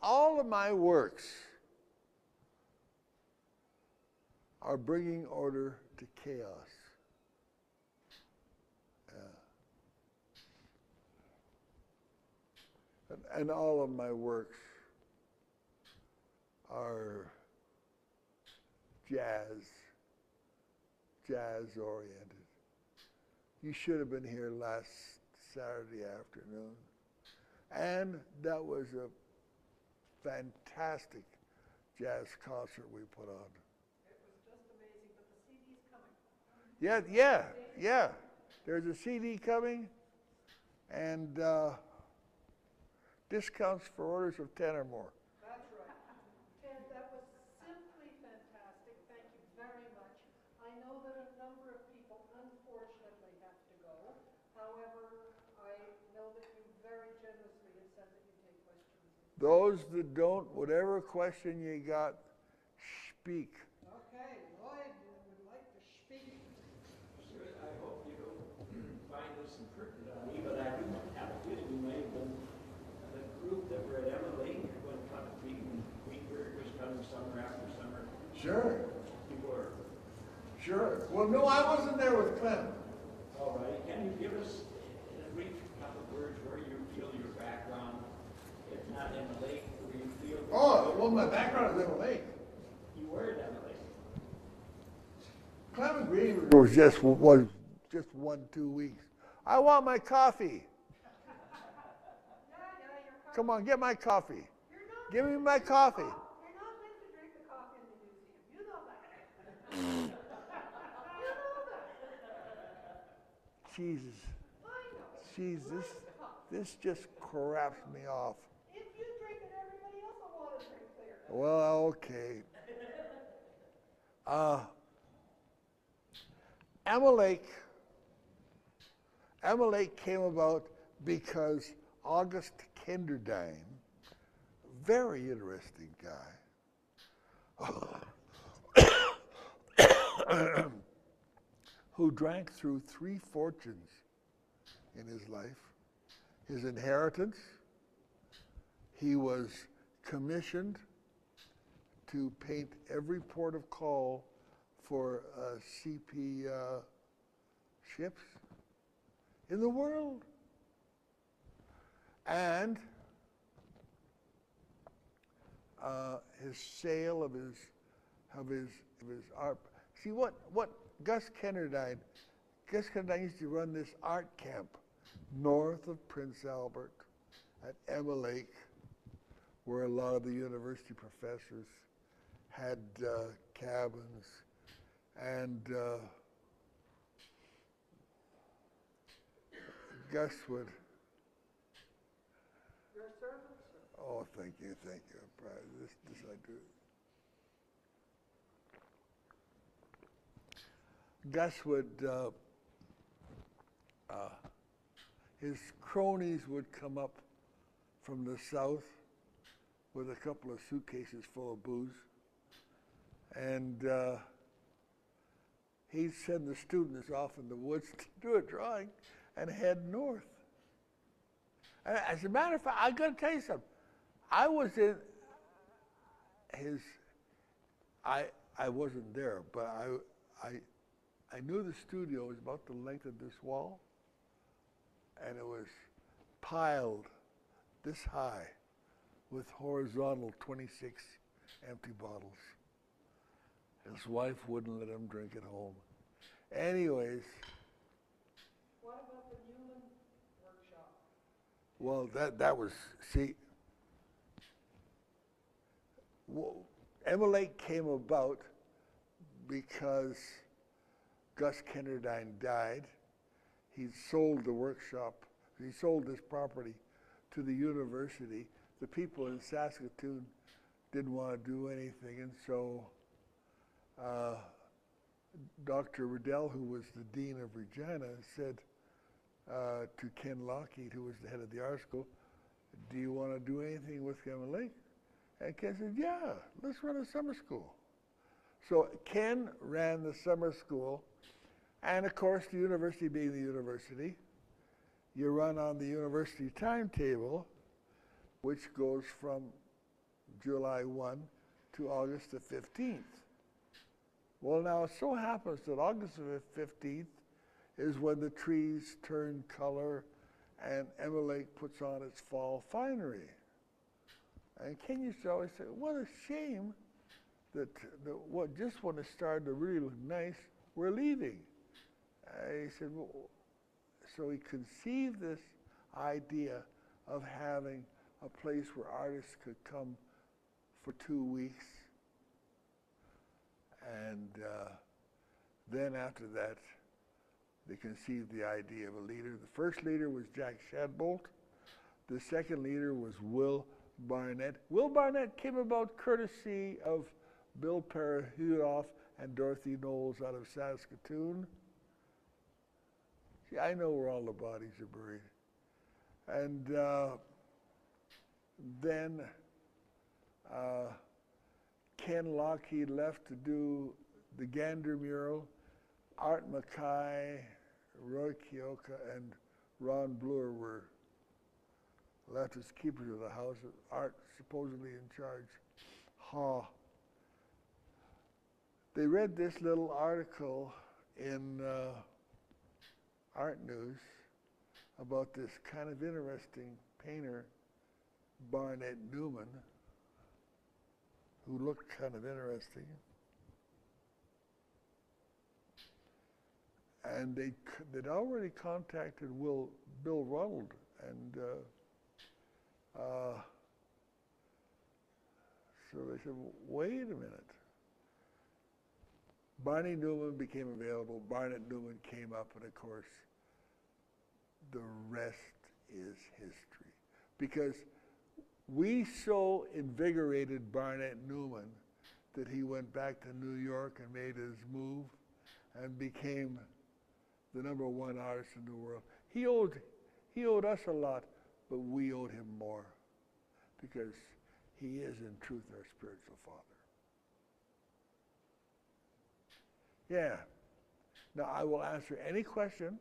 All of my works are bringing order to chaos. And all of my works are jazz oriented. You should have been here last Saturday afternoon. And that was a fantastic jazz concert we put on. It was just amazing, but the CD's coming. Yeah. There's a CD coming, and discounts for orders of 10 or more. That's right. Ted, that was simply fantastic. Thank you very much. I know that a number of people unfortunately have to go. However, I know that you very generously have said that you take questions. Those that don't, whatever question you got, speak. Okay, Lloyd would like to speak. Sure, I hope you don't find this impertinent on me, but I do have a feeling you may have been the group that were at Emma Lake when Greenberg was coming summer after summer. Sure. You were. Sure. Well, no, I wasn't there with Clem. All right. Can you give us in a brief couple of words where you feel your background, if not Emma Lake, where you feel? Oh, well, my background is Emma Lake. You were at Emma Lake. Clement Greenberg was just 1-2 weeks. I want my coffee. Come on, get my coffee. Give me my coffee. You're not meant to drink the coffee in the museum. You know that. You know that. Jesus. I know. Jesus. This just craps me off. If you drink it, everybody else will want to drink there. Well, okay. Emma Lake came about because August Kenderdine, very interesting guy, who drank through 3 fortunes in his life. His inheritance, he was commissioned to paint every port of call for CP ships in the world. And his sale of his art. See what Gus Kenderdine used to run this art camp north of Prince Albert at Emma Lake, where a lot of the university professors had cabins, and Gus would. Your servants? Oh, thank you. This I do. Gus would, his cronies would come up from the south with a couple of suitcases full of booze, and he'd send the students off in the woods to do a drawing and head north. And as a matter of fact, I got to tell you something. I was in his. I wasn't there, but I knew the studio was about the length of this wall, and it was piled this high with horizontal 26 empty bottles. His wife wouldn't let him drink at home. Anyways. What about the Newman workshop? Well, that was, see, Emma Lake came about because Gus Kenderdine died. He'd sold the workshop. He sold this property to the university. The people in Saskatoon didn't want to do anything, and so Dr. Riddell, who was the dean of Regina, said to Ken Lockheed, who was the head of the art school, "Do you want to do anything with Emma Lake?" And Ken said, "Yeah, let's run a summer school." So Ken ran the summer school, and of course, the university being the university, you run on the university timetable, which goes from July 1 to August the 15th. Well, now it so happens that August the 15th is when the trees turn color and Emma Lake puts on its fall finery. And Ken used to always say, what a shame that just when it started to really look nice, we're leaving. He said, well, so he conceived this idea of having a place where artists could come for 2 weeks. And then after that, they conceived the idea of a leader. The first leader was Jack Shadbolt. The second leader was Will Barnett. Will Barnett came about courtesy of Bill Parahudoff and Dorothy Knowles out of Saskatoon. See, I know where all the bodies are buried. And then Ken Lockheed left to do the Gander mural. Art Mackay, Roy Kioka, and Ron Bloor were left as keepers of the house. Art supposedly in charge. They read this little article in Art News about this kind of interesting painter, Barnett Newman, who looked kind of interesting. And they'd already contacted Bill Ronald, and so they said, wait a minute. Barney Newman became available, Barnett Newman came up, and of course, the rest is history. Because we so invigorated Barnett Newman that he went back to New York and made his move and became the #1 artist in the world. He owed us a lot, but we owed him more because he is in truth our spiritual father. Yeah. Now I will answer any question